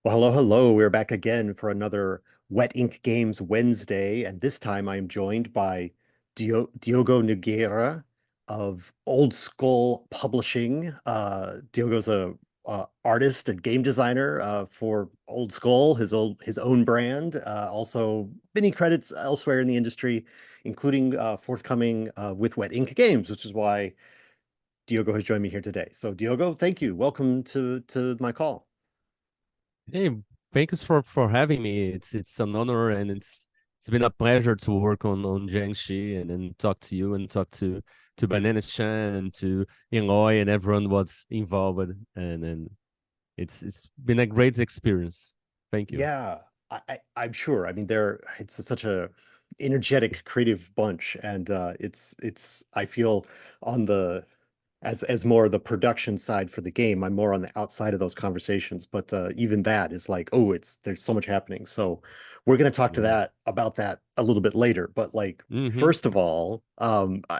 Well, hello, hello. We're back again for another Wet Ink Games Wednesday, and this time I'm joined by Diogo Nogueira of Old Skull Publishing. Diogo's a artist and game designer for Old Skull, his own brand. Also, many credits elsewhere in the industry, including forthcoming with Wet Ink Games, which is why Diogo has joined me here today. So, Diogo, thank you. Welcome to my call. Hey, thanks for having me. It's an honor and it's been a pleasure to work on Jiangshi and talk to you and talk to Banana Chan and to Eloy and everyone was involved and it's been a great experience. Thank you. Yeah, I'm sure. I mean, it's such a energetic, creative bunch, and it's I feel on the as more the production side for the game, I'm more on the outside of those conversations. But even that is like, oh, it's there's so much happening. So we're gonna talk to Yeah. that about that a little bit later. But like, Mm-hmm. first of all,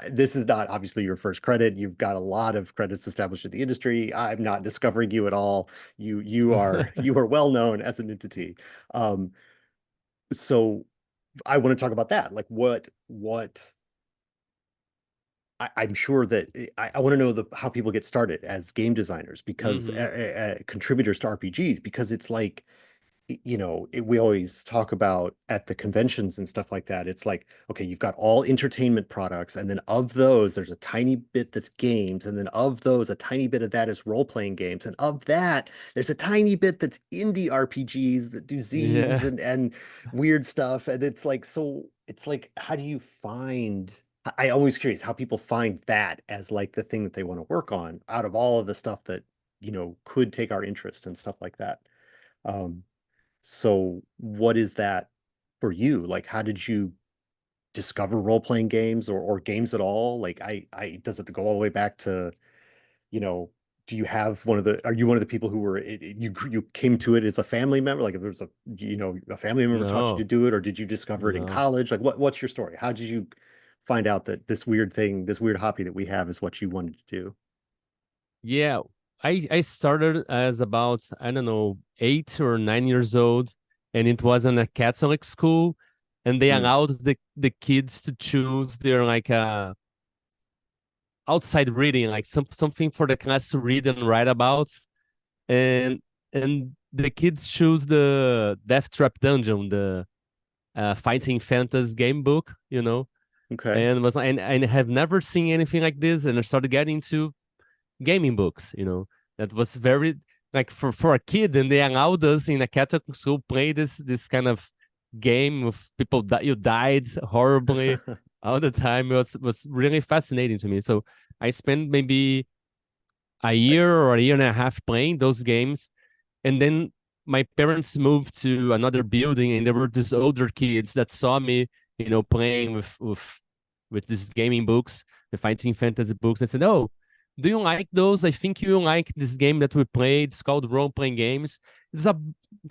this is not obviously your first credit. You've got a lot of credits established in the industry. I'm not discovering you at all. You are well known as an entity. Um, so I want to talk about that. Like what I'm sure that I want to know how people get started as game designers because Mm-hmm. contributors to RPGs because it's like we always talk about at the conventions and stuff like that. It's like, okay, you've got all entertainment products, and then of those, there's a tiny bit that's games, and then of those, a tiny bit of that is role-playing games, and of that, there's a tiny bit that's indie RPGs that do zines Yeah. and weird stuff. And it's like, so it's like, how do you find? I always curious how people find that as like the thing that they want to work on out of all of the stuff that, could take our interest and stuff like that. Um, so what is that for you? Like, how did you discover role-playing games or games at all? Like, I does it go all the way back to, you know, do you have are you one of the people who were, you came to it as a family member? Like if there was a family member taught you to No, do it, or did you discover it in no. college? Like what's your story? How did you find out that this weird thing, this weird hobby that we have is what you wanted to do? Yeah. I started as about, I don't know, 8 or 9 years old, and it was in a Catholic school, and they Hmm. allowed the kids to choose their like outside reading, like something for the class to read and write about. And the kids choose the Death Trap Dungeon, the fighting fantasy game book, Okay. and was and I have never seen anything like this, and I started getting into gaming books. That was very like for a kid, and they allowed us in a Catholic school play this kind of game with people that you died horribly all the time. It was really fascinating to me. So I spent maybe a year or a year and a half playing those games, and then my parents moved to another building, and there were these older kids that saw me, playing with these gaming books, the fighting fantasy books. I said, "Oh, do you like those? I think you like this game that we played. It's called role playing games. It's a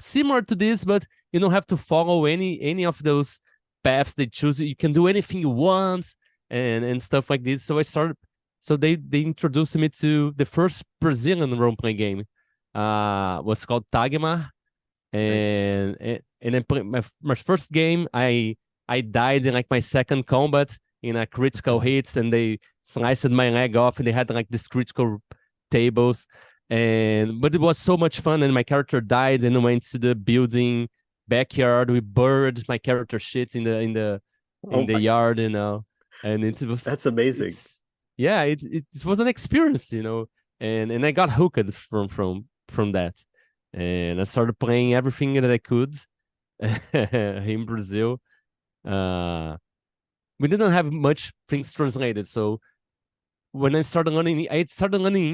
similar to this, but you don't have to follow any of those paths they choose. You can do anything you want and stuff like this." So I started. So they introduced me to the first Brazilian role playing game, what's called Tagma, Nice. and I played my first game. I died in like my second combat in a critical hit, and they sliced my leg off, and they had like this critical tables, and but it was so much fun, and my character died, and went to the building backyard. We buried my character shit Oh in the my, yard, and that's amazing. it's yeah, it was an experience. And I got hooked from that, and I started playing everything that I could in Brazil. Uh, we didn't have much things translated, so when I started learning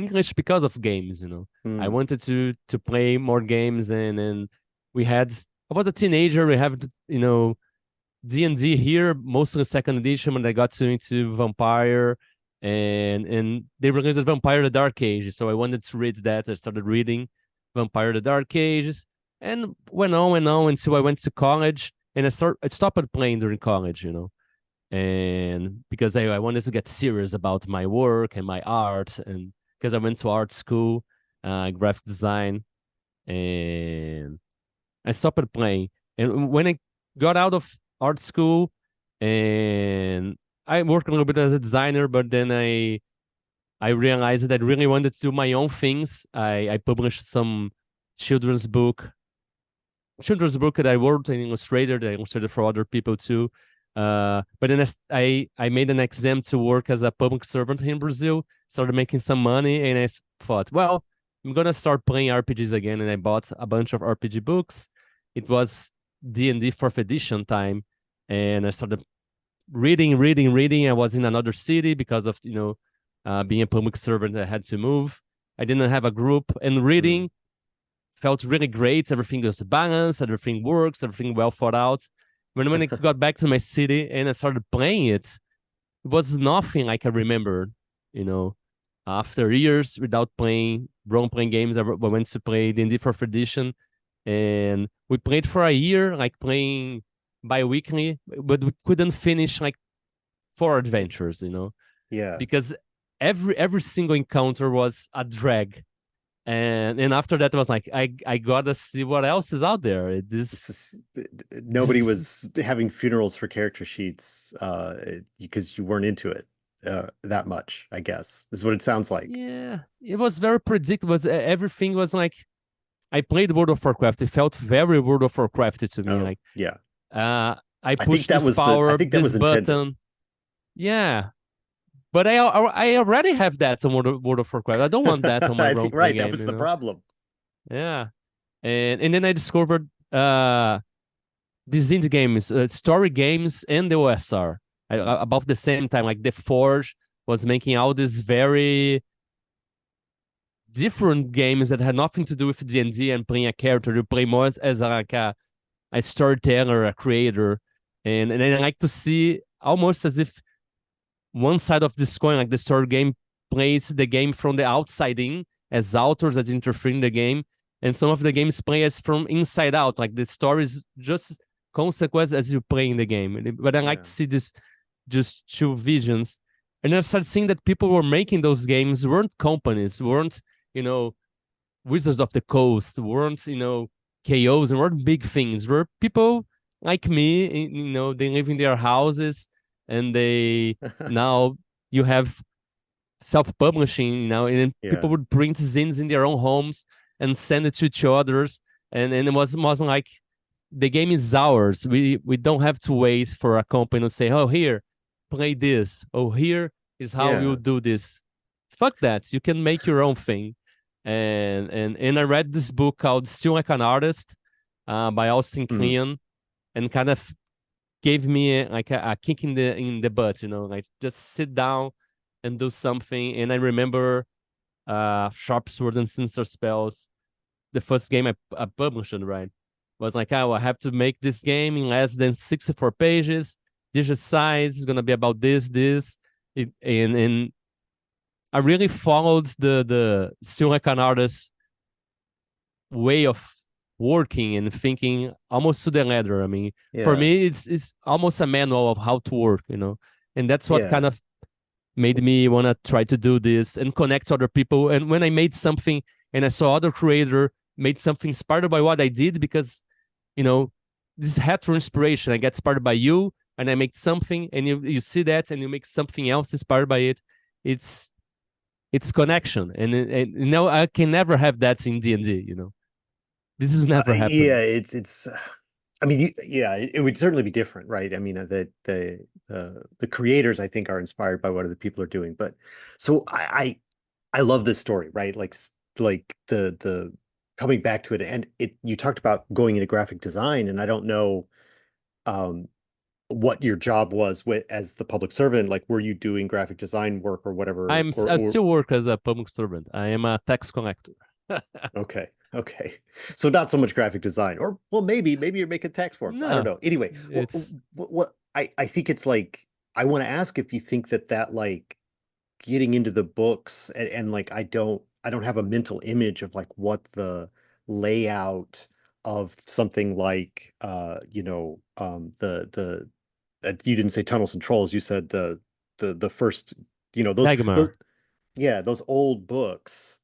English because of games. I Hmm. wanted to play more games, and we had. I was a teenager. We have D&D here, mostly second edition, when I got into Vampire, and they released Vampire: The Dark Ages, so I wanted to read that. I started reading Vampire: The Dark Ages, and went on until I went to college, and I stopped playing during college. And because I wanted to get serious about my work and my art, and because I went to art school, graphic design, and I stopped playing. And when I got out of art school, and I worked a little bit as a designer, but then I realized that I really wanted to do my own things. I published some children's book, children's book that I wrote and illustrated. I illustrated for other people too. But then I made an exam to work as a public servant in Brazil. Started making some money, and thought, well, I'm gonna start playing RPGs again. And I bought a bunch of RPG books. It was D&D fourth edition time, and I started reading. I was in another city because of being a public servant. I had to move. I didn't have a group, and Mm. reading felt really great. Everything was balanced, everything works, everything well thought out. When I got back to my city and I started playing it, it was nothing like I remembered. You know, after years without playing role playing games, I went to play D&D fourth edition, and we played for a year, like playing bi-weekly, but we couldn't finish like four adventures. Yeah. Because every single encounter was a drag, and after that I was like, I gotta see what else is out there. This This is nobody this was having funerals for character sheets because you weren't into it that much, I guess. Is what it sounds like. Yeah, it was very predictable. Everything was like, I played World of Warcraft. It felt very World of Warcraft to me. Oh, Like, yeah. I pushed this I power, think that this was intended. button. Yeah, but I already have that on World of Warcraft. I don't want that on my I role think playing right, that game. was the problem. Yeah, and then I discovered these indie games, story games, and the OSR about the same time. Like the Forge was making all these very different games that had nothing to do with D&D and playing a character. You play more as like a storyteller, a creator, and I like to see almost as if one side of this coin, like the story game, plays the game from the outside in as authors that interfere in the game, and some of the games play as from inside out, like the story is just consequence as you play in the game. But I like Yeah. to see this just two visions, and I started seeing that people were making those games weren't companies, weren't you know Wizards of the Coast, weren't KOs, and weren't big things. Were people like me, they live in their houses, and they now you have self-publishing now, and then people Yeah. would print zines in their own homes and send it to each others, and it wasn't like the game is ours. We don't have to wait for a company to say, oh, here, play this. Oh, here is how we'll Yeah. do this. Fuck that. You can make your own thing. And I read this book called Still Like an Artist, by Austin Mm. Kleon, and kind of gave me like a kick in the butt, like just sit down and do something. And I remember Sharp Sword and Sinister Spells, the first game I published, right? Was like, oh, I have to make this game in less than 64 pages. Digit size is gonna be about this. And I really followed the Still Like an Artist way of working and thinking almost to the letter. I mean, for Yeah. me, it's almost a manual of how to work, and that's what kind Yeah. of made me want to try to do this and connect other people. And when I made something and I saw other creator made something inspired by what I did, because you know this retro inspiration, I get inspired by you and I make something, and you see that and you make something else inspired by it. It's it's connection, and I can never have that in D&D. This has never Yeah, happened. it's I mean, yeah, it would certainly be different, right? I mean, the creators I think are inspired by what other people are doing, but so I love this story, right? Like the coming back to it, and it you talked about going into graphic design, and I don't know um what your job was with as the public servant. Like, were you doing graphic design work or whatever, I still work as a public servant. I am a tax collector. okay. Okay. So not so much graphic design, or well, maybe you're making tax forms. I don't No, know. Anyway, it's what I think it's like, I want to ask if you think that like getting into the books, and like I don't have a mental image of like what the layout of something like you didn't say Tunnels and Trolls, you said the first, those Dagmar. yeah, those old books.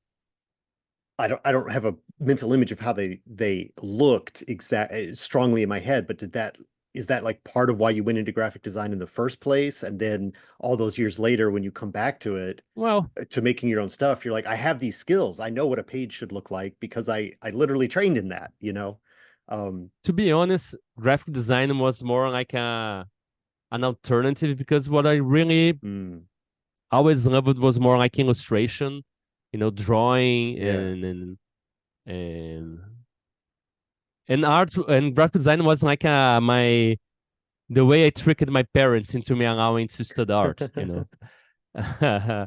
I don't have a mental image of how they looked exact strongly in my head, but did that is that like part of why you went into graphic design in the first place? And then all those years later, when you come back to it, Well, to making your own stuff, you're like, I have these skills. I know what a page should look like because I literally trained in that, you know? Um, to be honest, graphic design was more like a an alternative because what I really mm, always loved was more like illustration, drawing yeah. and and art and graphic design was like my the way I tricked my parents into me allowing to study art. You're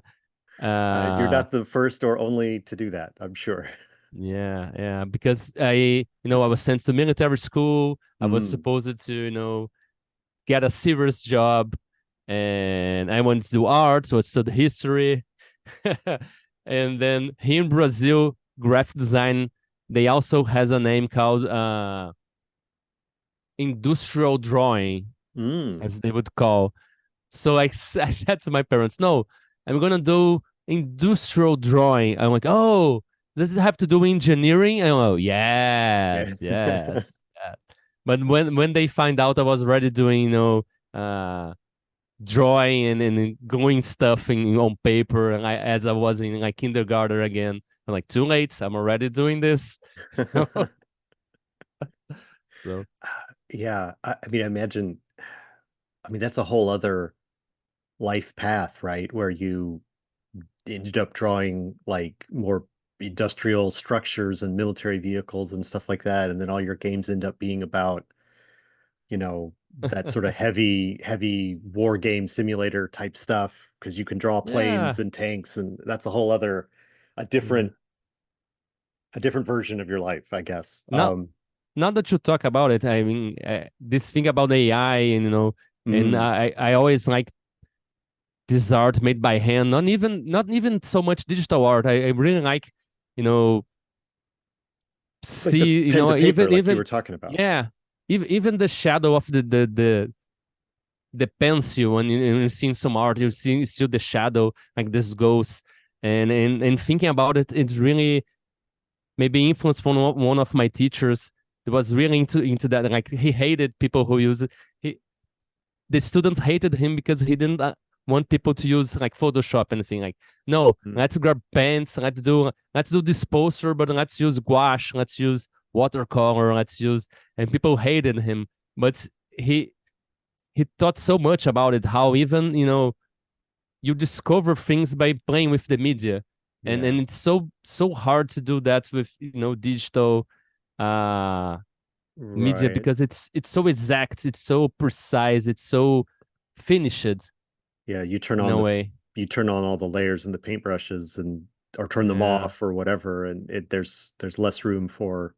uh not the first or only to do that, I'm sure. yeah, because I 'Cause- was sent to military school. I was mm, supposed to, get a serious job, and I wanted to do art, so I studied history. And then here in Brazil, graphic design, they also has a name called industrial drawing, mm, as they would call. So I said to my parents, no, I'm gonna do industrial drawing. I'm like, oh, does it have to do engineering? And I'm like, yeah. yes, yes, yeah. But when they find out I was already doing, uh, drawing and going stuff on paper, and as I was in like kindergarten again, I'm like, too late. I'm already doing this. So Yeah, I mean, I mean, that's a whole other life path, right? Where you ended up drawing like more industrial structures and military vehicles and stuff like that. And then all your games end up being about, you know, that sort of heavy war game simulator type stuff because you can draw planes yeah, and tanks, and that's a whole other, a yeah. different version of your life, I guess. Now, now that you talk about it, I mean, this thing about AI and and Mm, I always like this art made by hand. Not even so much digital art. I really like, you know, like the see, pen to paper, like you were even talking about. yeah, even the shadow of the pencil when you're seeing some art, you see still the shadow like this ghost, and thinking about it, it's really maybe influenced from one of my teachers. It was really into that. Like he hated people who use it. The students hated him because he didn't want people to use like Photoshop and anything. Like, no, Mm, let's grab pens, let's do this poster, but let's use gouache, let's use watercolor, let's use, and people hated him. But he he taught so much about it, how even you discover things by playing with the media, yeah, and it's so hard to do that with digital uh media right. because it's so exact, it's so precise, it's so finished Yeah, in a way. you turn on all the layers and the paintbrushes and or turn them Yeah, off or whatever, and there's less room for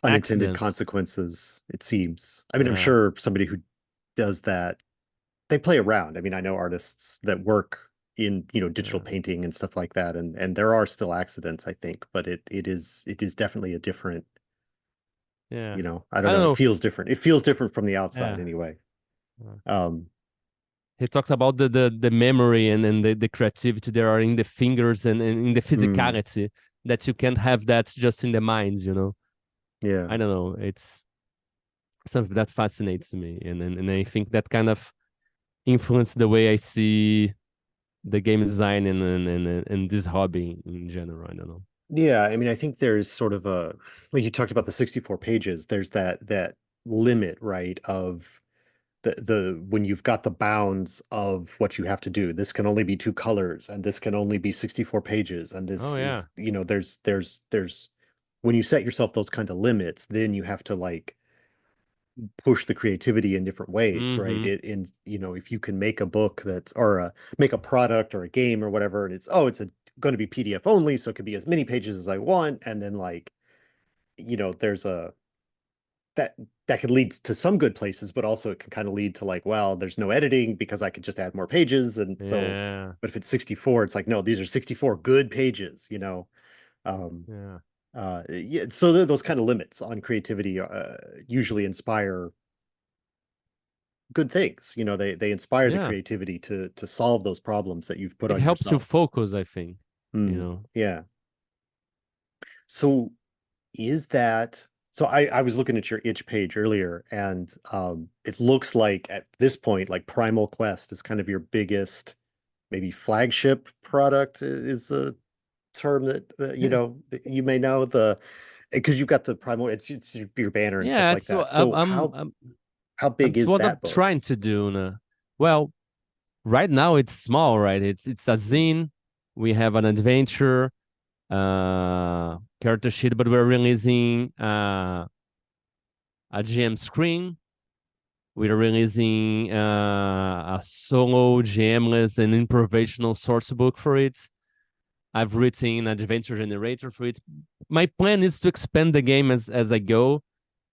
unintended accidents. consequences, it seems. I mean, I'm Yeah, sure somebody who does that, they play around. I mean, I know artists that work in, digital yeah, painting and stuff like that, and there are still accidents, I think, but it is definitely a different, yeah. I don't I don't know, it know. feels different. It feels different from the outside Yeah. anyway. Yeah. Um, He talked about the memory and the creativity there are in the fingers and in the mm, physicality that you can't have that just in the minds. yeah. I don't know. It's something that fascinates me, and I think that kind of influenced the way I see the game design and this hobby in general. I don't know. Yeah, I mean, I think there's sort of a, like you talked about the 64 pages, there's that limit, right, of the when you've got the bounds of what you have to do. This can only be two colors, and this can only be 64 pages, and Oh this yeah. is, there's when you set yourself those kind of limits, then you have to like push the creativity in different ways, right? Mm-hmm. If you can make a book that's or make a product or a game or whatever, and it's going to be PDF only, so it can be as many pages as I want, and then like, there's a that that could lead to some good places, but also it can kind of lead to like, well, there's no editing because I could just add more pages, and so, Yeah. but if it's 64, it's like, no, these are 64 good pages. Um, Yeah. yeah, so those kind of limits on creativity usually inspire good things. They inspire the Yeah. creativity to solve those problems that you've put It on helps you yourself. focus, I think. You Mm, know. yeah. So is that so I was looking at your itch page earlier and it looks like at this point like Primal Quest is kind of your biggest maybe flagship product is a term that that you may know the because you've got the Primal it's your banner and stuff Yeah, like it's that. what I'm So I'm I'm how big that's is what I'm that book? trying to do. Well, right now it's small, right? It's a Mhm. zine. We have an adventure character sheet, but we're releasing a GM screen. We're releasing a solo GMless and improvisational source book for it. I've written an adventure generator for it. My plan is to expand the game as I go.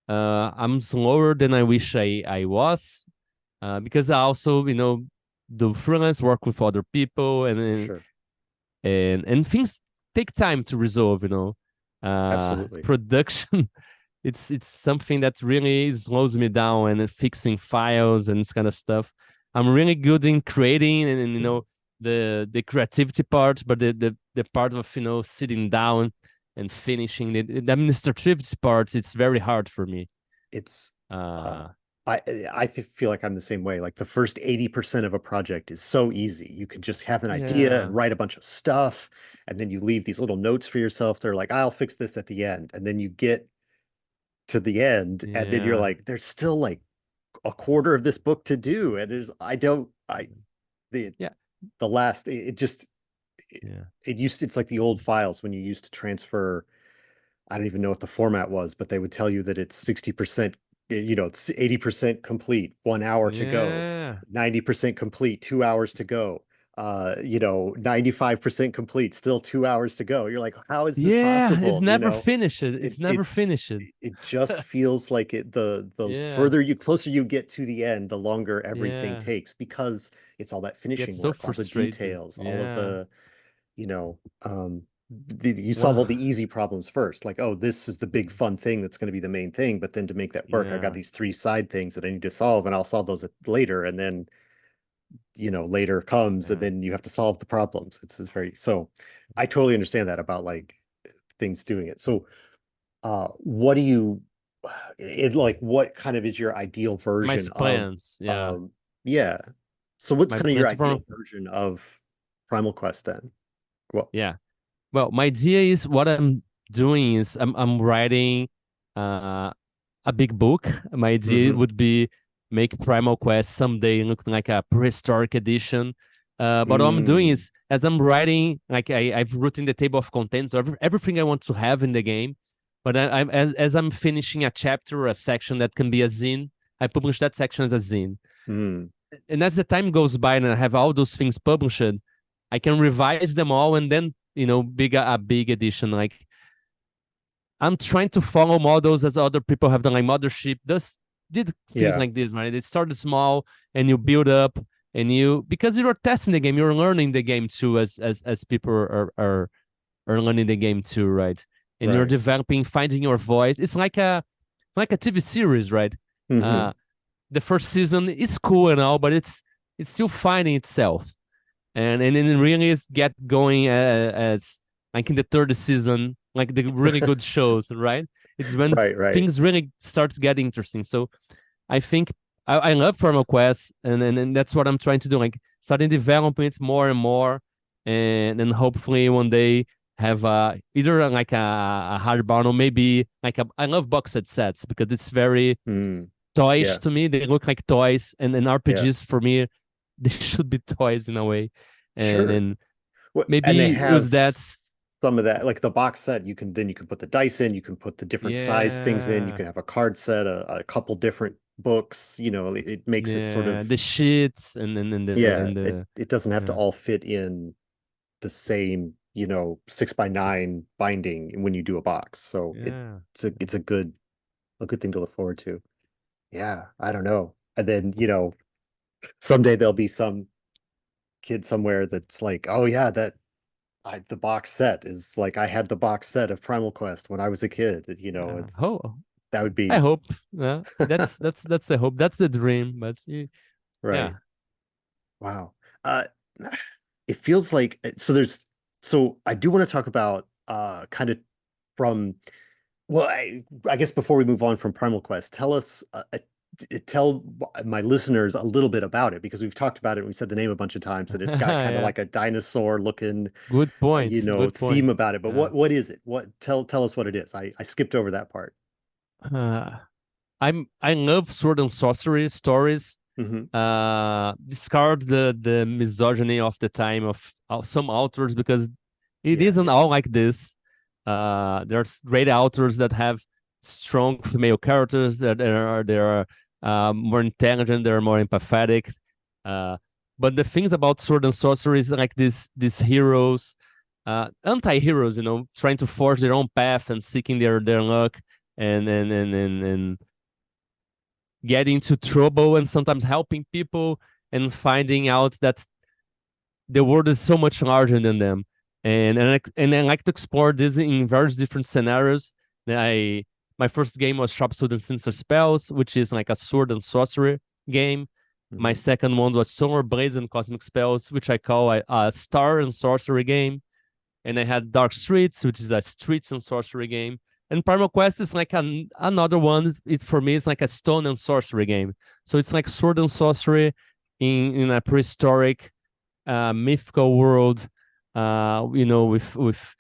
I'm slower than I wish I was because I also do freelance work with other people Sure. and things take time to resolve. Absolutely. Production it's something that really slows me down and fixing files and this kind of stuff. I'm really good in creating and the creativity part, but the part of sitting down and finishing the administrative part, it's very hard for me. It's uh Uh, feel like I'm the same way. Like the first 80% of a project is so easy. You can just have an idea and yeah, write a bunch of stuff, and then you leave these little notes for yourself. They're like, I'll fix this at the end. And then you get to the end, and then you're yeah, like, there's still like a quarter of this book to do. And there's I don't I the yeah, the last it just yeah, it's like the old files when you used to transfer I don't even know what the format was, but they would tell you that it's 60%, it's 80% complete, 1 hour to go, yeah, 90% complete, 2 hours to go, 95% complete, still 2 hours to go. You're like, how is this yeah. It's possible? never finished. It It's never it finished. it just feels like the Yeah, further you closer you get to the end, the longer everything yeah. takes because it's all that Gets finishing so work, all the frustrated. details, all of Yeah. you know, you solve all Well, the easy problems first. Like, oh, this is the big fun thing that's going to be the main thing. But then to make that work, I got yeah, these three side things that I need to solve, and I'll solve those later. And then, later comes, and yeah. then you have to solve the problems. It's very so. I totally understand that about like things doing it. So, what do you? What kind of is your ideal My version of? plans, yeah. Um, yeah. So, what's My kind of your plans for ideal version of Primal Quest then? Well, yeah. Well, my idea is what I'm doing is I'm writing uh a big book. My idea hmm would be make Primal Quest someday look like a prehistoric edition. But what I'm doing Mm, is as I'm writing, like I've written the table of contents, so everything I want to have in the game. But I'm as I'm finishing a chapter or a section that can be a zine, I publish that section as a zine. mm. And as the time goes by and I have all those things published, I can revise them all and then big a big edition. Like I'm trying to follow models as other people have done, like Mothership does did things Yeah. like this, right? It started small and you build up and you because you're testing the game, you're learning the game too as people are learning the game too, right? And you're Right. developing, finding your voice. It's like a TV series, right? hmm Uh the first season is cool and all, but it's still finding itself and then really get going as like in the third season, like the really good shows, right? It's when Right, right. things really start to get interesting. So I think I love PermaQuest, and that's what I'm trying to do, like starting developing it more and more, and then hopefully one day have either like a hardbound or maybe like I love box sets because it's very Mm, toys yeah, to me. They look like toys, and yeah. RPGs for me, they should be toys in a way. And Sure. and And they maybe have use that. some of that, like the box set, you can put the dice in, you can put the different size things in, you Yeah, can have a card set, a couple different books, it makes it sort yeah, of the sheets and the yeah, and the it doesn't have to yeah, all fit in the same, 6x9 binding when you do a box. So yeah, it's a good thing to look forward to. Yeah, I don't know. And then, someday there'll be some kid somewhere that's like, oh yeah, the box set is like I had the box set of Primal Quest when I was a kid. yeah. It's Oh, that would I be hope. Yeah, that's the hope. That's the dream. But right. yeah, Wow. Uh, it feels like so I do want to talk about kind of from well, I guess before we move on from Primal Quest, tell my listeners a little bit about it because we've talked about it. We said the name a bunch of times, and it's got kind of Yeah, like a dinosaur looking, good points. Good point. theme about it. But Yeah. what is it? What tell us what it is. I skipped over that part. Uh, I love sword and sorcery stories. Hmm. Discard the misogyny of the time of some authors because it Yeah, isn't yeah. all like this. There's great authors that have strong female characters that are more intelligent, they're more empathetic. Uh, but the things about sword and sorcery is like these heroes, anti-heroes, trying to forge their own path and seeking their luck and getting into trouble and sometimes helping people and finding out that the world is so much larger than them. And I like to explore this in various different scenarios. I My first game was Sharp Sword and Sinister Spells, which is like a sword and sorcery game. My Hmm. second one was Solar Blades and Cosmic Spells, which I call a star and sorcery game. And I had Dark Streets, which is a streets and sorcery game. And Primal Quest is like another one. It for me is like a stone and sorcery game. So it's like sword and sorcery in a prehistoric mythical world, with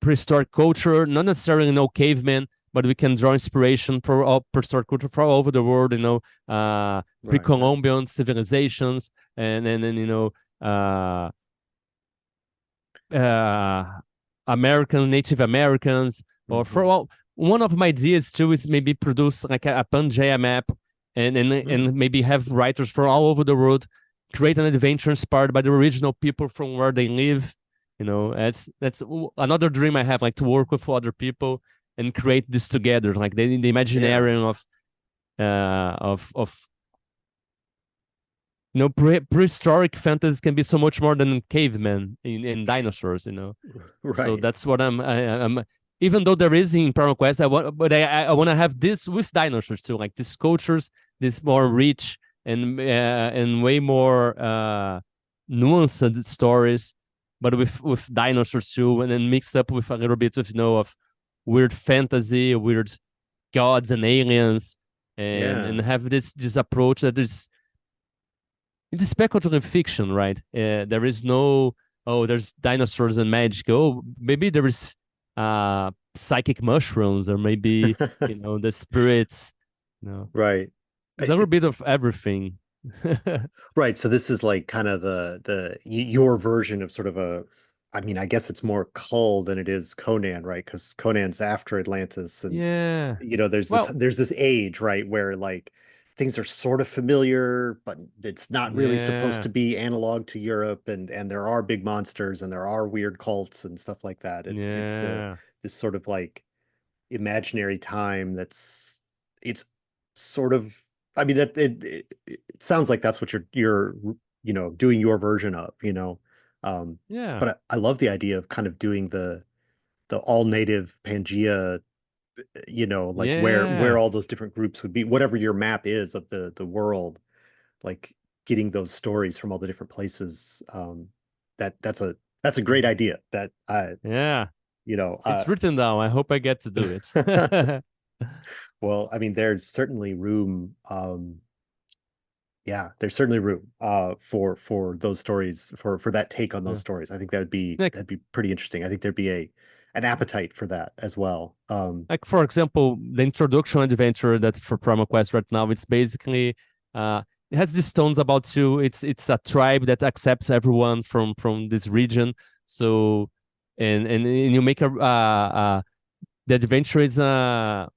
prehistoric culture. Not necessarily no cavemen, but we can draw inspiration for all prehistoric culture from all over the world. Right, right. Pre-Columbian civilizations, and uh, Native Americans, or for Hmm. well, one of my ideas too is maybe produce like a Pangea map, and Mm. maybe have writers from all over the world create an adventure inspired by the original people from where they live. That's another dream I have, like to work with other people and create this together, like the Yeah. imaginarium of prehistoric fantasy can be so much more than cavemen and dinosaurs. So Right. that's what I'm. Even though there is in Primal Quest, I want to have this with dinosaurs too, like these cultures, this more rich and way more nuanced stories, but with dinosaurs too, and then mixed up with a little bit of weird fantasy, weird gods and aliens, and Yeah. have this approach that is it's speculative fiction, right? There is no, oh, there's dinosaurs and magic. Oh, maybe there is psychic mushrooms, or maybe the spirits. Right. There's a little bit of everything. Right. So this is like kind of your version of sort of I mean, I guess it's more Cull than it is Conan, right? Because Conan's after Atlantis, and Yeah. there's Well, this age, right, where like things are sort of familiar, but it's not really supposed yeah, to be analog to Europe, and there are big monsters and there are weird cults and stuff like that. It's yeah, this sort of like imaginary time that's it's sort of I mean that it sounds like that's what you're doing your version of, um yeah, but I love the idea of kind of doing the all native Pangea, like where yeah. all those different groups would be, whatever your map is of the world, like getting those stories from all the different places. That's a great Mhm. idea that I Yeah. you know It's written down. I hope I get to do it. Well, I mean, there's certainly room. Yeah, there's certainly room for those stories, for that take on those Yeah. stories. I think that would be Like that'd be pretty interesting. I think there'd be a an appetite for that as well. like for example, the introduction adventure that for Primal Quest right now, it's basically it has these tones about you. It's a tribe that accepts everyone from this region. So and you make the adventure is a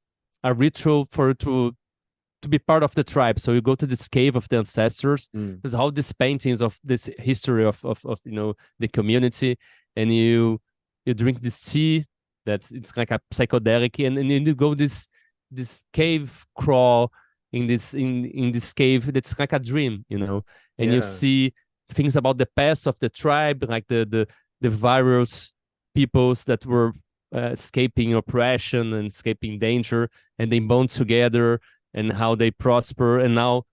ritual for to be part of the tribe. So you go to this cave of the ancestors. Mm, There's all these paintings of this history of the community, and you drink this tea that it's like a psychedelic, and then you go this cave crawl in this cave that's like a dream, and you yeah, see things about the past of the tribe, like the various peoples that were escaping oppression and escaping danger, and they bond together and how they prosper. And now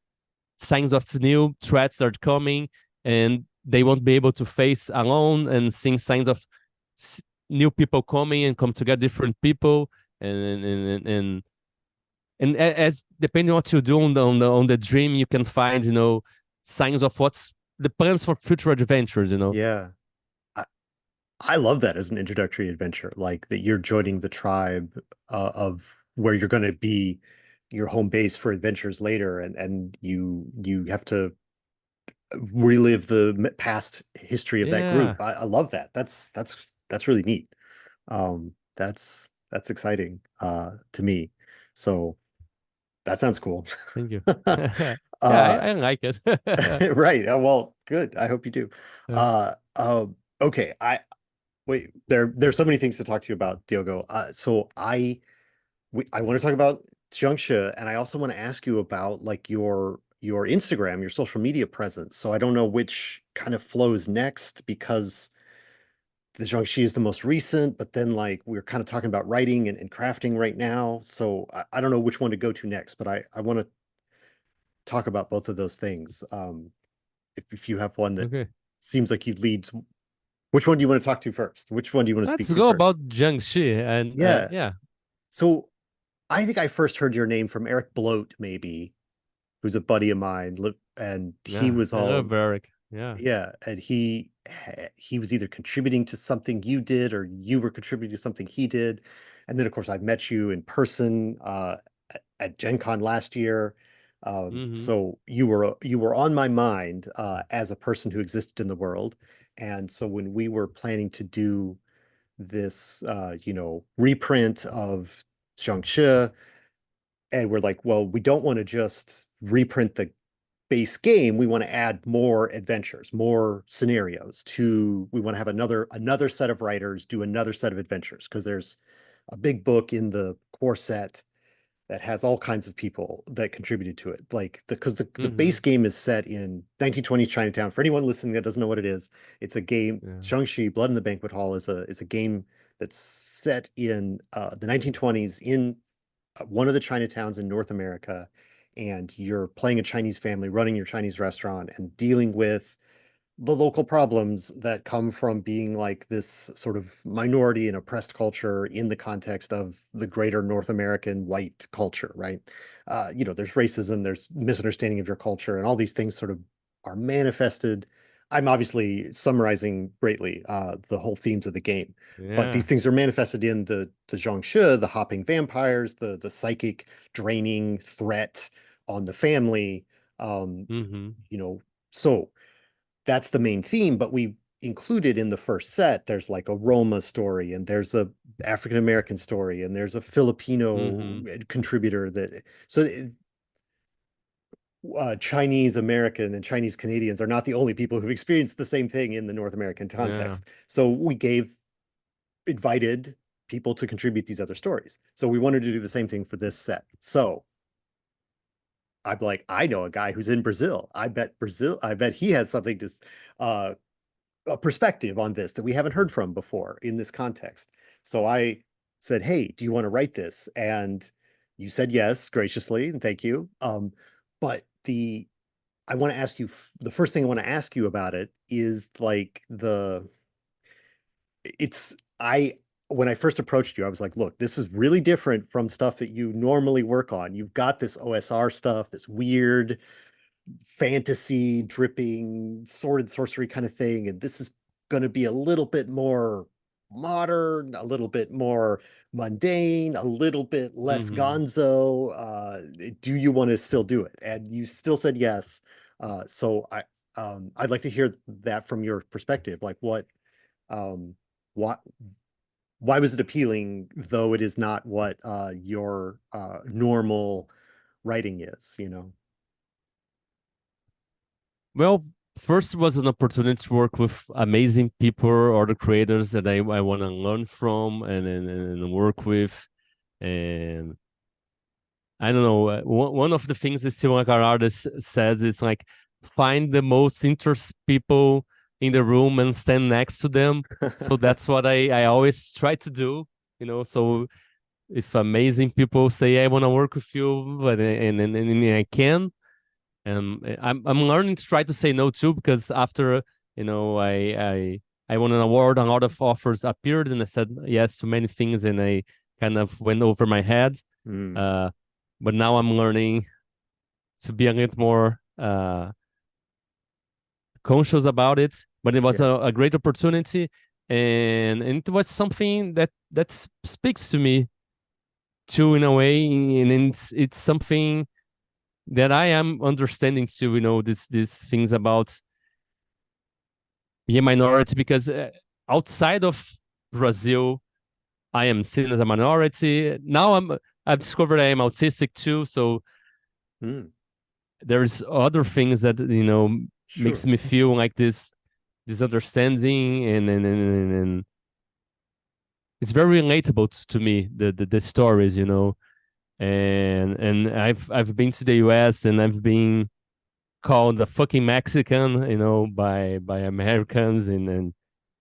signs of new threats are coming, and they won't be able to face alone, and seeing signs of new people coming and come together, different people, and as depending on what you do on the dream, you can find signs of what's the plans for future adventures. Yeah. I, I love that as an introductory adventure, like that you're joining the tribe of where you're going to be your home base for adventures later, and you have to relive the past history of that Yeah, group. I love that. That's really neat. That's exciting to me. So that sounds cool. thank you. Yeah, I, Uh, I like it. right. Well, good. I hope you do. Okay. Wait. There's so many things to talk to you about, Diogo. So I want to talk about Jiangshi, and I also want to ask you about like your Instagram, your social media presence. So I don't know which kind of flows next because the Jiangshi is the most recent, but then like we're kind of talking about writing and crafting right now. So I don't know which one to go to next, but I want to talk about both of those things. If you have one that Okay, seems like you'd lead, which one do you want to talk to first? Which one do you want to speak let's to go first? about Jiangxi and Yeah. yeah, So I think I first heard your name from Eric Bloat, maybe, who's a buddy of mine, and he yeah, was I all love Eric. Yeah. yeah, and he was either contributing to something you did or you were contributing to something he did. And then of course I met you in person at Gen Con last year. Mm-hmm. So you were on my mind as a person who existed in the world. And so when we were planning to do this reprint of Jiangshi, and we're like, well, we don't want to just reprint the base game. We want to add more adventures, more scenarios to we want to have another set of writers do another set of adventures because there's a big book in the core set that has all kinds of people that contributed to it. Like because the Mm-hmm. base game is set in 1920s Chinatown. For anyone listening that doesn't know what it is, it's a game. Yeah. Jiangshi, Blood in the Banquet Hall is a game that's set in the 1920s in one of the Chinatowns in North America, and you're playing a Chinese family, running your Chinese restaurant, and dealing with the local problems that come from being like this sort of minority and oppressed culture in the context of the greater North American white culture, right? There's racism, there's misunderstanding of your culture, and all these things sort of are manifested. I'm obviously summarizing greatly the whole themes of the game, but these Yeah. things are manifested in the Zhongshi, the hopping vampires, the psychic draining threat on the family. Um, Mm-hmm. so that's the main theme, but we included in the first set, there's like a Roma story, and there's a African American story, and there's a Filipino Mm-hmm. contributor that so Chinese American and Chinese Canadians are not the only people who've experienced the same thing in the North American Yeah. context. So we invited people to contribute these other stories. So we wanted to do the same thing for this set. So I'm like, I know a guy who's in Brazil. I bet he has something to uh, a perspective on this that we haven't heard from before in this context. So I said, "Hey, do you want to write this?" And you said yes graciously, and thank you. But the I want to ask you the first thing I want to ask you about it is like the it's I when I first approached you, I was like, look, this is really different from stuff that you normally work on. You've got this OSR stuff, this weird fantasy dripping sword and sorcery kind of thing, and this is going to be a little bit more modern, a little bit more mundane, a little bit less Mm-hmm. gonzo. Do you want to still do it? And you still said yes. I'd like to hear that from your perspective. Like um, what why was it appealing, though it is not what your normal writing is? Well, first was an opportunity to work with amazing people or the creators that I want to learn from and work with. And I don't know. One of the things that Steve like our artist says is like find the most interesting people in the room and stand next to them. So that's what I always try to do. So if amazing people say I want to work with you, but and I can, I'm learning to try to say no too because after I I won an award, a lot of offers appeared, and I said yes to many things, and I kind of went over my head. Mm, Uh, but now I'm learning to be a little more conscious about it. But it was yeah. a great opportunity, and it was something that speaks to me too in a way, and it's something that I am understanding too. These things about being a minority because outside of Brazil, I am seen as a minority. Now I've discovered I am autistic too, so Mm, there's other things that makes sure. me feel like this understanding and it's very relatable to me the stories and I've been to the US and I've been called a fucking Mexican by Americans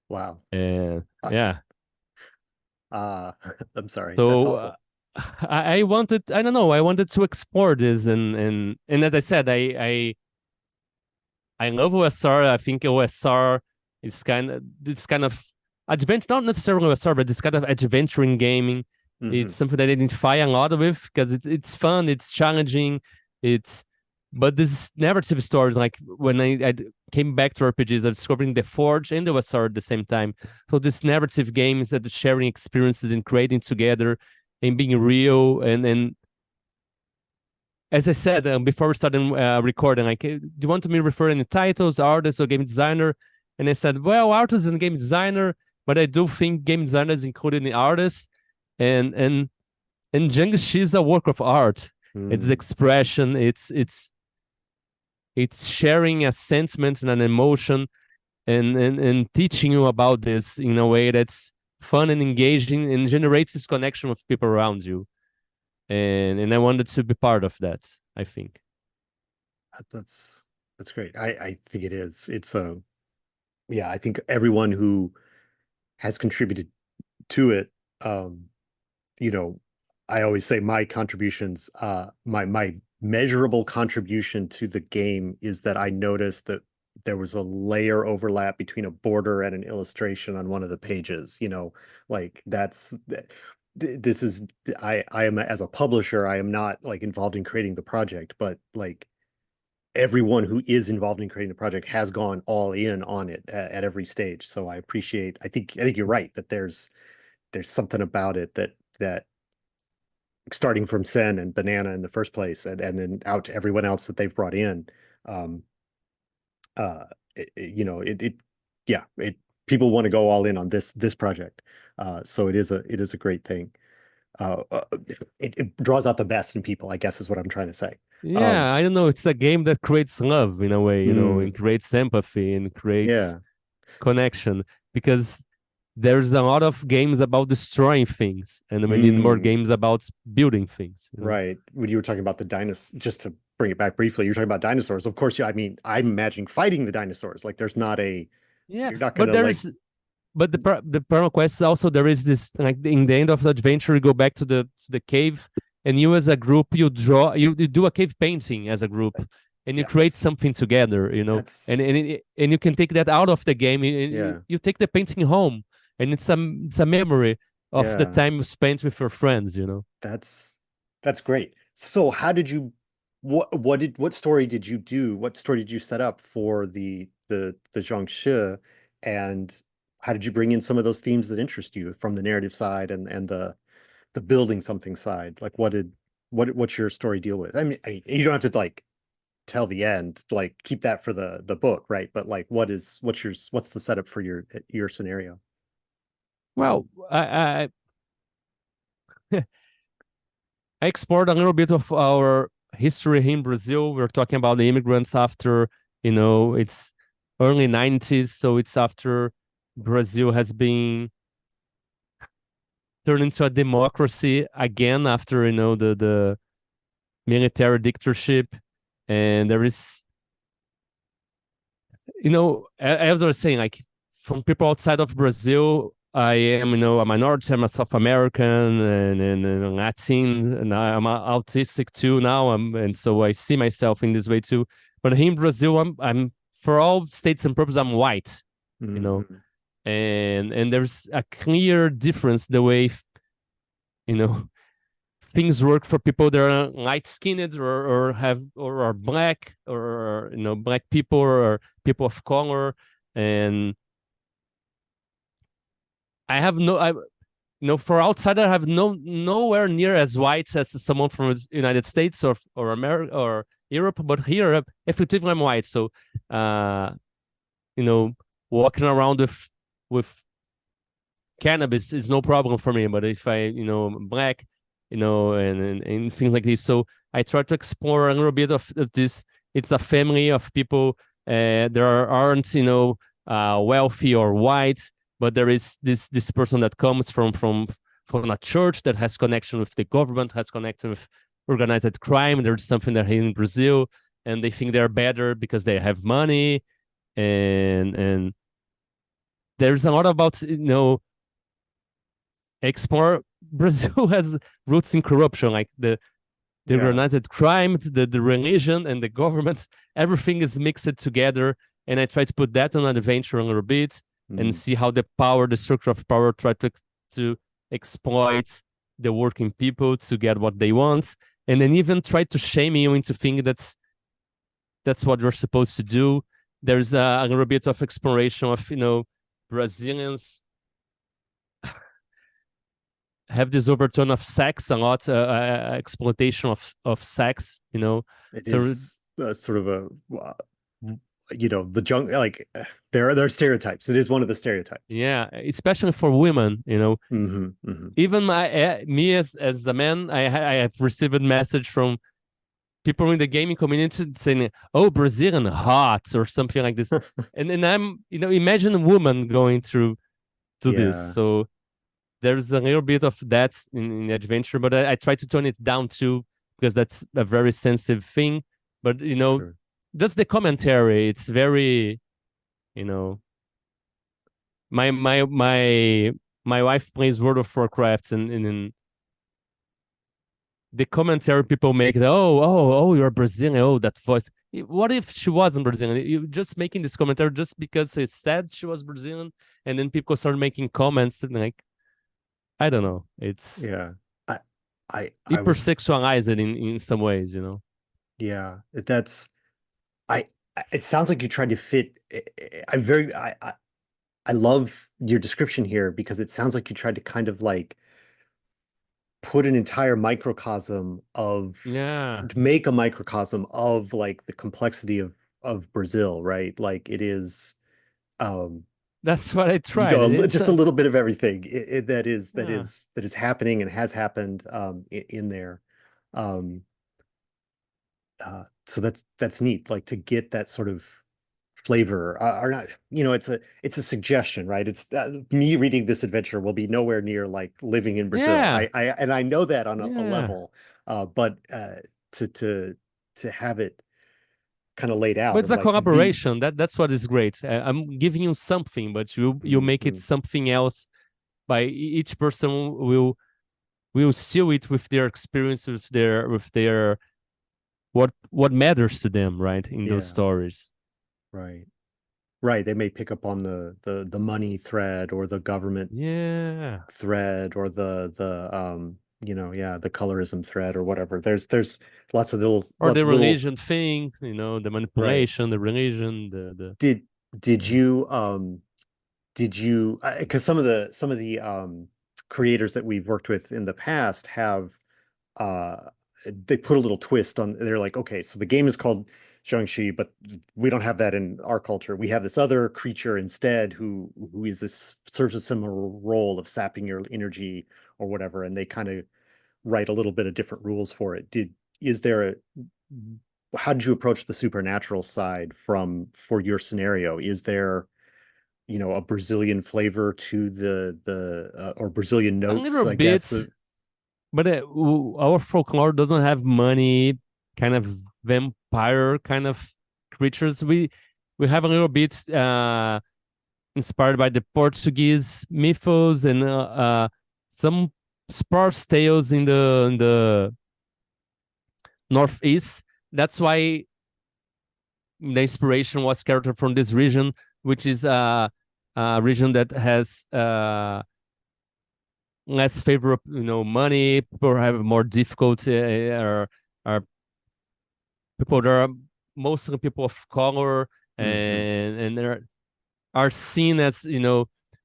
Wow. and Uh, yeah. uh, I'm sorry. That's So awful. I wanted, I don't know, I wanted to explore this and as I said, I love OSR. I think OSR is it's kind of adventure, not necessarily OSR, but this kind of adventuring gaming. It's Hmm. something that I identify a lot with because it's fun, it's challenging, it's but this narrative stories like when I came back to RPGs, I discovering the Forge and the OSR at the same time. So this narrative games that sharing experiences and creating together and being real and as I said before we started recording, like, do you want me to refer any titles, artists, or game designer? And I said, well, artist and game designer, but I do think game designer is included in artists, and and and Jiangshi is a work of art. It's Mm. expression. It's sharing a sentiment and an emotion, and teaching you about this in a way that's fun and engaging and generates this connection with people around you. And I wanted to be part of that. I think. That's great. I think it is. It's a yeah, I think everyone who has contributed to it, um, you know, I always say my contributions, my measurable contribution to the game is that I noticed that there was a layer overlap between a border and an illustration on one of the pages, like this is I am as a publisher, I am not like involved in creating the project, but like everyone who is involved in creating the project has gone all in on it at every stage. So I think you're right that there's something about it that starting from Sen and Banana in the first place and then out to everyone else that they've brought in. Um, it yeah, it people want to go all in on this project. So it is a great thing. Uh, uh, it draws out the best in people, I guess is what I'm trying to say. Um, Yeah, I don't know. It's a game that creates love in a way, and mm, creates empathy and creates yeah. connection because there's a lot of games about destroying things, and we need more Mm, games about building things. right. When you were talking about the dinosaurs, just to bring it back briefly, you're talking about dinosaurs. Of course, yeah, I mean, I'm imagining fighting the dinosaurs. Like there's not a Yeah, you're not but gonna like but the perma quest also there is this like in the end of the adventure you go back to the cave and you as a group you do a cave painting as a group that's and you create yes. something together That's and you can take that out of the game yeah. you take the painting home and it's a memory of the Yeah. time you spent with your friends. That's that's great. So how did you what story did you do? What story did you set up for the Jiangshi, and how did you bring in some of those themes that interest you from the narrative side and the building something side? Like what's your story deal with? I mean you don't have to like tell the end, like keep that for the book, right? But like what's the setup for your scenario? Well, I explored a little bit of our history here in Brazil. We're talking about the immigrants after it's early 90s. So it's after Brazil has been turned into a democracy again after the military dictatorship. And there is as I was saying, like from people outside of Brazil, I am a minority. I'm a South American and Latin, and I'm autistic too now. And so I see myself in this way too. But here in Brazil, I'm for all states and purposes, I'm white. You know, Hmm. and there's a clear difference the way you know things work for people that are light skinned or have or are black or black people or people of color. And I have no I for outsider I have nowhere near as white as someone from the United States or America or Europe, but here effectively I'm white. So uh you know walking around with cannabis is no problem for me. But if I'm black, and things like this. So I try to explore a little bit of this. It's a family of people. There aren't, wealthy or white, but there is this person that comes from a church that has connection with the government, has connection with organized crime. There's something that here in Brazil, and they think they're better because they have money, and there's a lot about explore. Brazil has roots in corruption, like the Yeah. organized crime, the religion, and the government. Everything is mixed together, and I try to put that on an adventure a little bit and Mm. see how the structure of power, try to exploit the working people to get what they want, and then even try to shame you into thinking that's what you're supposed to do. There's a little bit of exploration of Brazilians have this overtone of sex a lot, exploitation of sex, It so is sort of the junk, like there are stereotypes. It is one of the stereotypes. yeah, especially for women, Hmm. even me as a man, I have received a message from people in the gaming community saying, "Oh, Brazilian hot" or something like this, and I'm imagine a woman going through to this. Yeah, So there's a little bit of that in the adventure, but I try to tone it down too because that's a very sensitive thing. But sure. just the commentary, it's very, you know, my wife plays World of Warcraft, and the commentary people make, oh, you're Brazilian, oh, that voice. What if she wasn't Brazilian? You just making this commentary just because it said she was Brazilian, and then people start making comments and like, I don't know, it's Yeah. I I was hypersexualized in some ways. yeah, that's I it sounds like you tried to fit I'm very I love your description here because it sounds like you tried to kind of like put an entire microcosm of Yeah, to make a microcosm of like the complexity of Brazil, right? Like it is um that's what I tried, and it's just a little bit of everything that is yeah. happening and has happened in there. Um so that's neat, like to get that sort of flavor or not, it's a suggestion, right? It's me reading this adventure will be nowhere near like living in Brazil. Yeah, I know that on a yeah. level, but to have it kind of laid But out it's of a like the collaboration. That's what is great. I'm giving you something, but you make it Mhm. something else. By each person will seal it with their experience, with their what matters to them, right? In those Yeah, stories. right. Right, they may pick up on the money thread or the government Yeah. thread or yeah, the colorism thread or whatever. There's Or the little religion thing, the right. manipulation, the religion, the Did did yeah. you because some of the creators that we've worked with in the past have uh they put a little twist on, they're like, okay, so the game is called Jiangshi, but we don't have that in our culture. We have this other creature instead who is this serves a similar role of sapping your energy or whatever, and they kind of write a little bit of different rules for it. Is there a how did you approach the supernatural side for your scenario? Is there a Brazilian flavor to the or Brazilian A notes, little I guess. bit, but our folklore doesn't have money, kind of vampire kind of creatures. We have a little bit inspired by the Portuguese mythos and some sparse tales in the northeast. That's why the inspiration was character from this region, which is a region that has less favorable, money. People have more difficulty, are people that are mostly people of color, Hmm. and are seen as,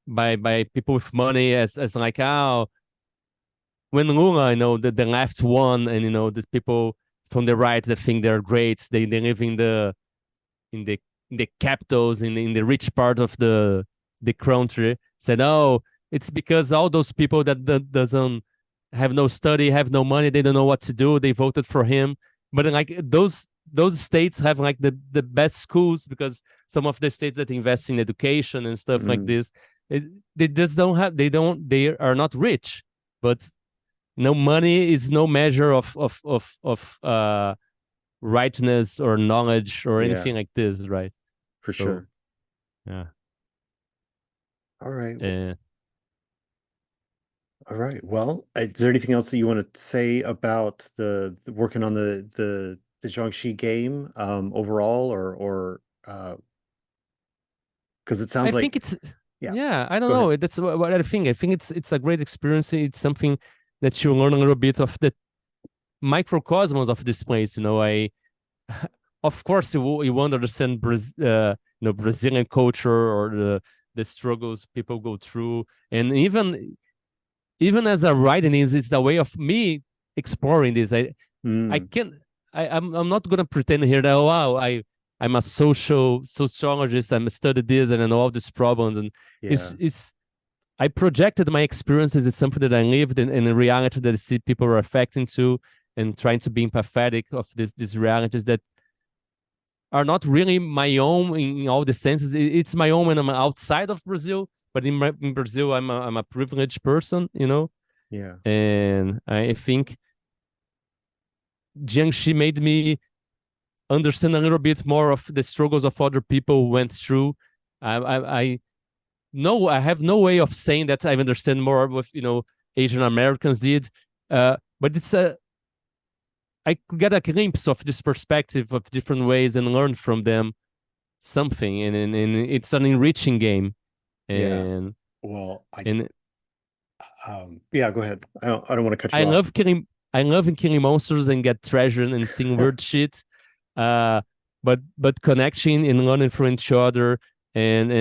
by people with money as like, oh, when Lula, the left won, and the people from the right that think they're great, they live in the in the capitals, in the rich part of the country, said, oh, it's because all those people that doesn't have no study, have no money, they don't know what to do, they voted for him. But like those states have like the best schools, because some of the states that invest in education and stuff like Mm. this, it, they just don't have, they are not rich. But no, money is no measure of rightness or knowledge or Yeah, anything like this, right? for So sure. yeah. All right. uh, All right. Well, is there anything else that you want to say about the working on the Jiangshi game overall, or because it I sounds think like, it's, yeah, yeah, I don't go ahead. know, that's what I think. I think it's a great experience. It's something that you learn a little bit of the microcosmos of this place. I of course you won't understand Brazilian culture, or the struggles people go through. And even as a writing is, it's the way of me exploring this. I Mm, can I'm not gonna pretend here that, oh wow, I'm a sociologist, I'm studied this and I know all these problems. And yeah. it's I projected my experiences. It's something that I lived in a reality that I see people are affecting to, and trying to be empathetic of these realities that are not really my own in all the senses. It's my own when I'm outside of Brazil, but in Brazil, I'm a privileged person, Yeah. and I think Jiangxi made me understand a little bit more of the struggles of other people who went through. I no, I have no way of saying that I understand more what Asian Americans did, but it's a I could get a glimpse of this perspective of different ways and learn from them something, and it's an enriching game. Yeah. and Well, and yeah, go ahead. I don't want to cut I you off. love killing I love killing monsters and get treasure and seeing weird shit. Uh, but connection and learning from each other, and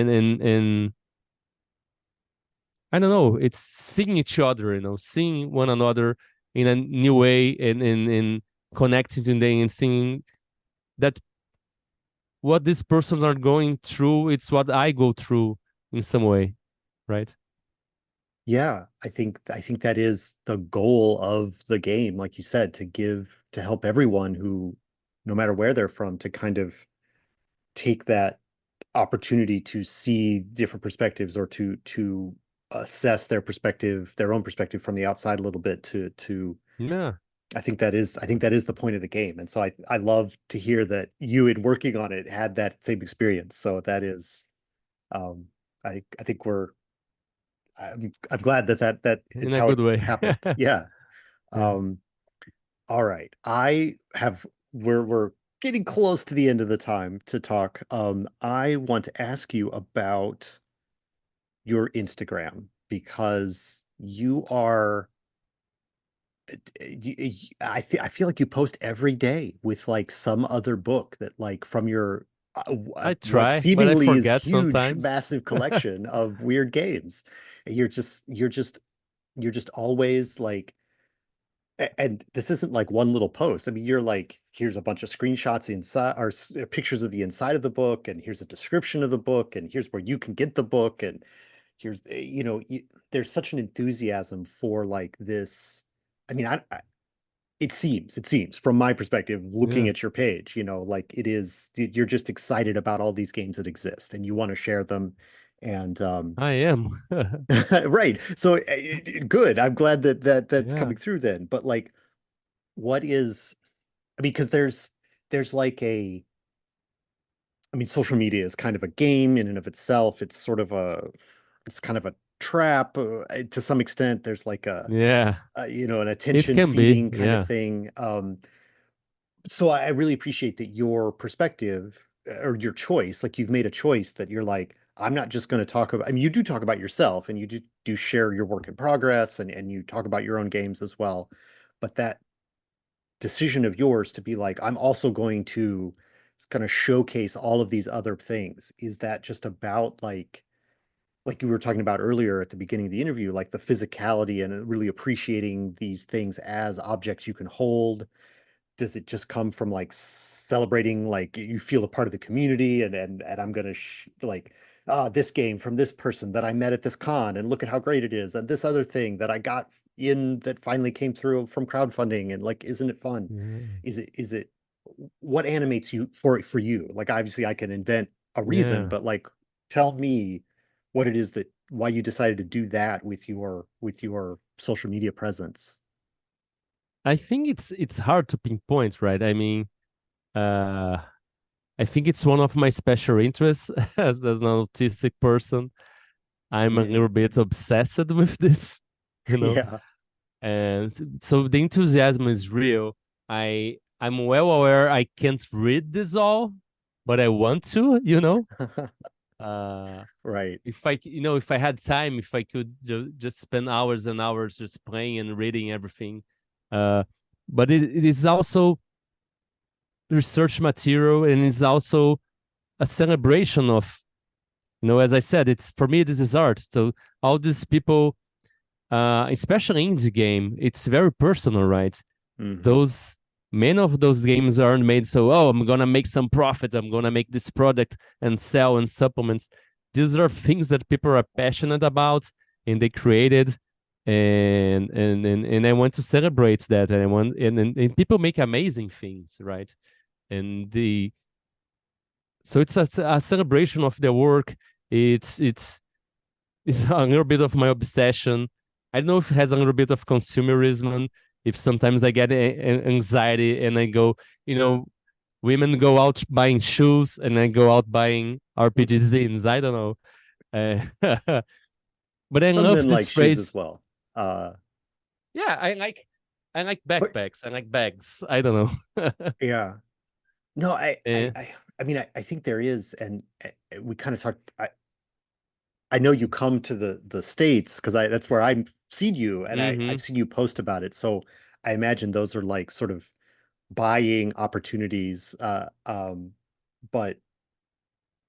I don't know, it's seeing each other, seeing one another in a new way, and connecting to them and seeing that what these persons are going through, it's what I go through in some way, right? Yeah, I think that is the goal of the game, like you said, to help everyone who, no matter where they're from, to kind of take that opportunity to see different perspectives, or to assess their own perspective from the outside a little bit, to Yeah, I think that is the point of the game. And so I love to hear that you, in working on it, had that same experience. So that is, um I think I'm glad that is in a how it good way. happened. Yeah. Yeah. Um, all right. We're getting close to the end of the time to talk. I want to ask you about your Instagram, because you are I feel like you post every day with like some other book that, like, from your I what try, but I seemingly is forget huge, sometimes. massive collection of weird games. And you're just always like, and this isn't like one little post. I mean, you're like, here's a bunch of screenshots inside, or pictures of the inside of the book, and here's a description of the book, and here's where you can get the book, and here's, there's such an enthusiasm for like this. I mean, it seems from my perspective, looking Yeah, at your page, like, you're just excited about all these games that exist, and you want to share them. And I am. right. So good. I'm glad that's Yeah, coming through then. But like, what is, I mean, because there's like I mean, social media is kind of a game in and of itself. It's kind of a trap, to some extent. There's like yeah. an It attention can be. feeding kind of Yeah, thing. So I really appreciate that your perspective, or your choice, like, you've made a choice that you're like, I'm not just going to talk about, I mean, you do talk about yourself and you do share your work in progress and you talk about your own games as well. But that decision of yours to be like, I'm also going to kind of showcase all of these other things, is that just about like you were talking about earlier at the beginning of the interview, like the physicality and really appreciating these things as objects you can hold? Does it just come from like celebrating like you feel a part of the community and I'm gonna like this game from this person that I met at this con and look at how great it is and this other thing that I got in that finally came through from crowdfunding and like isn't it fun? Yeah. Is it what animates you for you? Like obviously I can invent a reason, Yeah. but like tell me what it is that why you decided to do that with your social media presence. I think it's hard to pinpoint, right? I mean, uh I think it's one of my special interests as an autistic person. I'm a Yeah. little bit obsessed with this, you know. Yeah. And so the enthusiasm is real. I'm well aware I can't read this all, but I want to, you know. Uh Right. if I, if I had time, if I could just spend hours and hours just playing and reading everything. Uh but it is also research material and it's also a celebration of, as I said, it's for me this is art. So all these people, especially indie game, it's very personal, right? Hmm. Those Many of those games aren't made so, oh, I'm gonna make some profit, I'm gonna make this product and sell and supplements. These are things that people are passionate about and they created, and I want to celebrate that. And I want and people make amazing things, right? And the so it's a celebration of their work. It's a little bit of my obsession. I don't know if it has a little bit of consumerism. If sometimes I get anxiety and I go, you know, women go out buying shoes and I go out buying RPG zines. I don't know. Uh, but I Some love men this like shoes as phrase. well. Uh, Yeah, I like but backpacks. I like bags. I don't know. yeah, no, Eh, I mean, I think there is, and we kind of talked. I know you come to the States because I that's where I've seen you, and I've mm-hmm. seen you post about it. So I imagine those are like sort of buying opportunities. But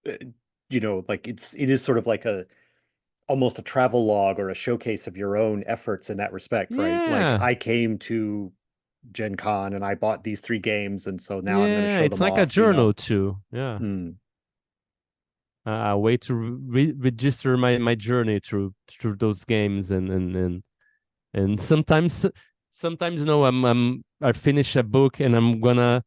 uh, like it is sort of like a almost a travel log or a showcase of your own efforts in that respect, right? Like Yeah, I came to Gen Con and I bought these three games, and so now I'm going to yeah. show It's them like a off, journal too. Yeah. Mm, A way to register my journey through those games and sometimes I finish a book and I'm gonna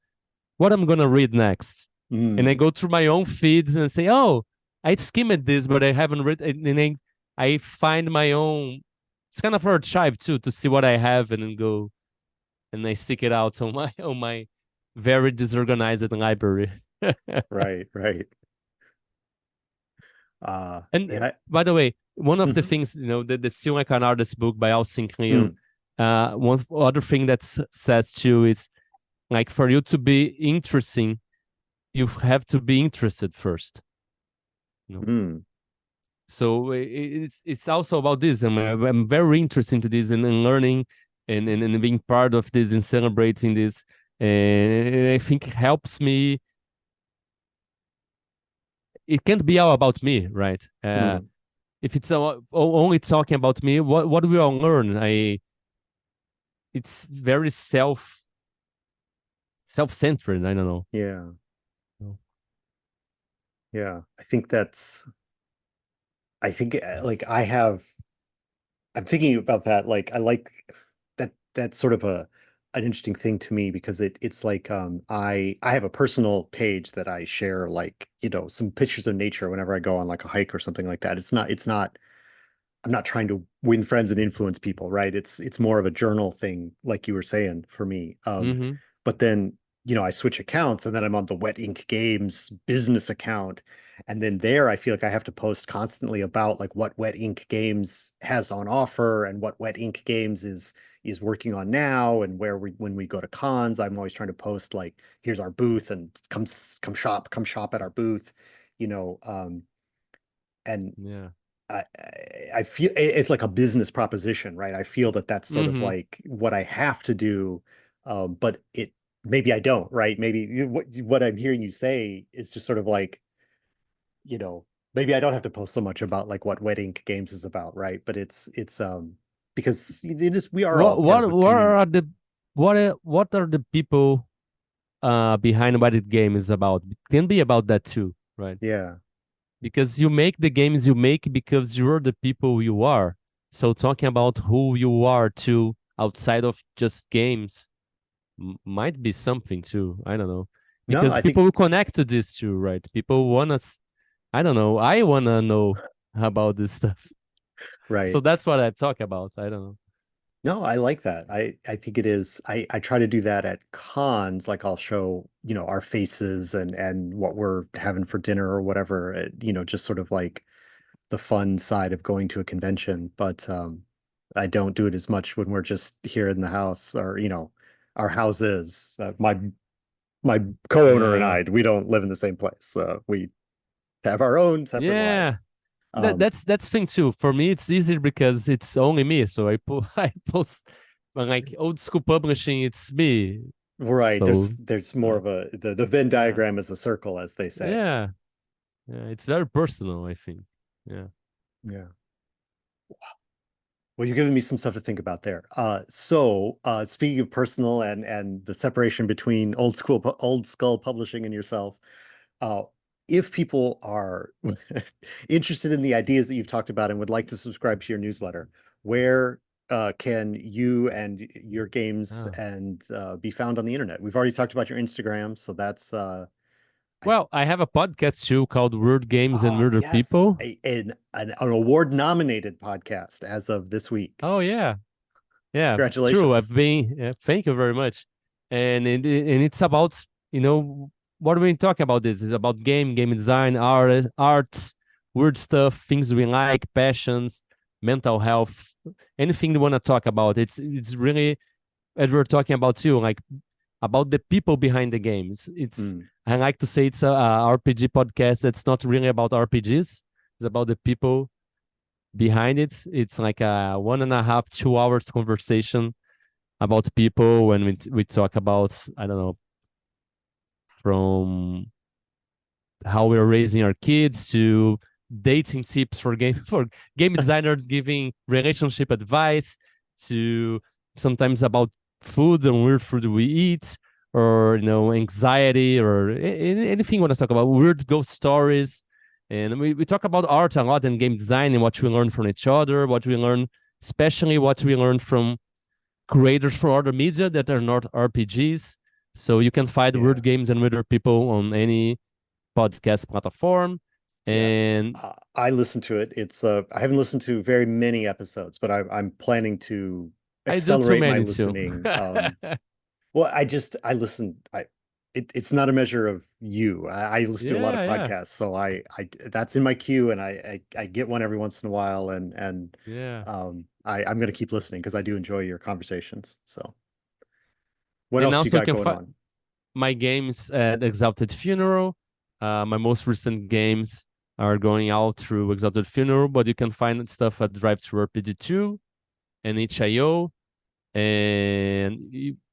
read next, and I mm, go through my own feeds and say, oh, I skimmed this but I haven't read, and then I find my own. It's kind of archive too to see what I have and then go and I stick it out on my very disorganized library. right, right. And Yeah. by the way, one of the Mhm, things, the Still Like an Artist book by Al Sinclair, mm, one other thing that says too is like for you to be interesting, you have to be interested first. You know? mm, So it's also about this. I'm very interested into this and learning and being part of this and celebrating this. And I think it helps me. It can't be all about me, right? mm. If it's only talking about me, what will I learn? It's very self-centered. I don't know. Yeah, yeah. I think like I'm thinking about that. Like I like that's sort of an interesting thing to me because it's like I have a personal page that I share like, some pictures of nature whenever I go on like a hike or something like that. It's not I'm not trying to win friends and influence people, right? It's more of a journal thing, like you were saying for me. Mm-hmm. But then, I switch accounts and then I'm on the Wet Ink Games business account. And then there I feel like I have to post constantly about like what Wet Ink Games has on offer and what Wet Ink Games is working on now and where we when we go to cons, I'm always trying to post like here's our booth and come shop at our booth, you know. And Yeah. I feel it's like a business proposition, right? I feel that that's sort of Mm-hmm. like what I have to do, but it maybe I don't, right? Maybe what I'm hearing you say is just sort of like, you know, maybe I don't have to post so much about like what wedding games is about, right? But it's because it is we are all part of a What are community. the what are the people behind what the game is about? It can be about that too, right? Yeah. Because you make the games you make because you're the people you are. So talking about who you are too outside of just games might be something too. I don't know. No, Because I people think will connect to this too, right? People wanna I don't know. I wanna know about this stuff. So right. that's what I talk about. I don't know. No, I like that. I think it is. I try to do that at cons. Like I'll show, our faces and what we're having for dinner or whatever. Just sort of like the fun side of going to a convention. But I don't do it as much when we're just here in the house or, our houses. My co-owner and Yeah. I, we don't live in the same place. We have our own separate Yeah. lives. Um, That's thing too. For me, it's easier because it's only me. So I put I post like old school publishing. It's me. right. There's So there's more uh, of the Venn yeah, diagram is a circle, as they say. yeah, yeah. It's very personal. I think. Yeah. Yeah. Well, you're giving me some stuff to think about there. So speaking of personal and the separation between old skull publishing and yourself, uh, if people are interested in the ideas that you've talked about and would like to subscribe to your newsletter, where can you and your games Ah. and be found on the internet? We've already talked about your Instagram, so that's I Well, I have a podcast too called Weird Games and oh Murder yes, People. an award nominated podcast as of this week. Oh yeah, yeah, true. I've Congratulations. been. Thank you very much. And it's about what we're talking about. This is about game design, arts, weird stuff, things we like, passions, mental health, anything you want to talk about. It's really as we're talking about too, like about the people behind the games. It's Hmm. I like to say it's a RPG podcast that's not really about RPGs. It's about the people behind it. It's like a 1.5, 2 hours conversation about people when we talk about I don't know from how we're raising our kids to dating tips for game for game designers giving relationship advice to sometimes about food and weird food we eat or anxiety or anything you want to talk about weird ghost stories and we talk about art a lot and game design and what we learn from each other what we learn especially what we learn from creators for other media that are not RPGs. So you can find Yeah. weird games and weird people on any podcast platform. Yeah. And I listened to it. I haven't listened to very many episodes, but I'm planning to I do too accelerate my many too. listening. Well, I listen. It's not a measure of you. I listen to a lot of Yeah, yeah, podcasts, so I that's in my queue, and I get one every once in a while, and yeah. I'm gonna keep listening because I do enjoy your conversations. So, what And else you also you got can going find on? my games at Exalted Funeral. My most recent games are going out through Exalted Funeral, but you can find stuff at Drive Thru RPG 2 and itch.io. And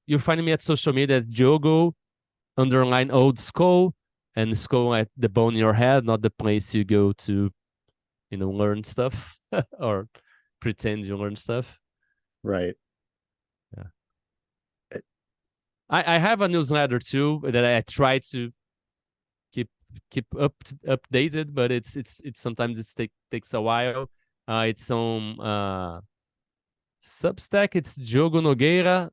you'll find me at social media at Diogo underline old skull and skull at the bone in your head, not the place you go to, learn stuff or pretend you learn stuff. Right. Yeah. I have a newsletter too that I try to keep updated, but it's sometimes takes a while. It's on Substack. It's Diogo Nogueira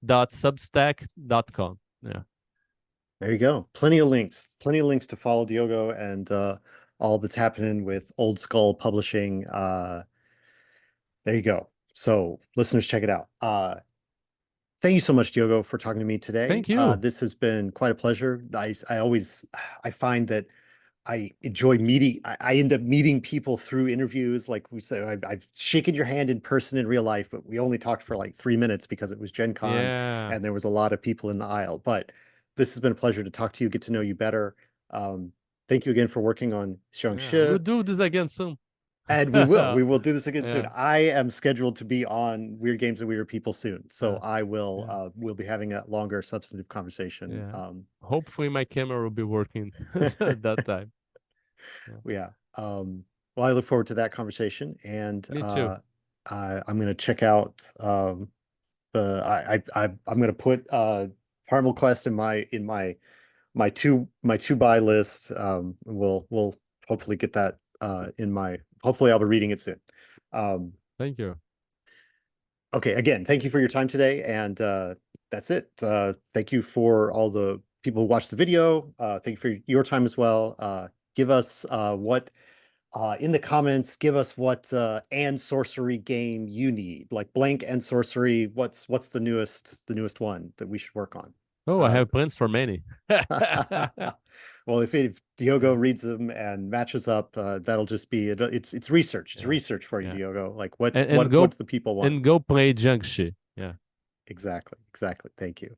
.substack.com. Yeah. There you go. Plenty of links. Plenty of links to follow Diogo and all that's happening with Old Skull Publishing. There you go. So listeners, check it out. Thank you so much, Diogo, for talking to me today. Thank you. This has been quite a pleasure. I always I find that I enjoy meeting. I end up meeting people through interviews. Like we said, I've shaken your hand in person in real life, but we only talked for like 3 minutes because it was Gen Con Yeah. and there was a lot of people in the aisle. But this has been a pleasure to talk to you, get to know you better. Um, thank you again for working on Yeah, we'll Jiangshi. do this again soon. And we will. We will do this again soon. Yeah, I am scheduled to be on Weird Games and Weird People soon, so yeah, I will yeah, we'll be having a longer substantive conversation. yeah. Hopefully, my camera will be working at that time. Yeah. Yeah. Well, I look forward to that conversation, and Me too. I'm gonna check out I'm gonna put Harmel Quest in my to buy list. We'll hopefully get that in my hopefully I'll be reading it soon. Um, Thank you. okay, again, thank you for your time today, and that's it. Thank you for all the people who watched the video. Thank you for your time as well. Give us what in the comments, give us what and sorcery game you need. Like blank and sorcery, what's the newest one that we should work on? Oh, I Uh, have plans for many. well, if Diogo Yeah, reads them and matches up, that'll just be it's research. It's yeah, research for you, yeah. Diogo. Like And, what and go do the people want? and go play Jiangshi. Yeah. Exactly, exactly. Thank you.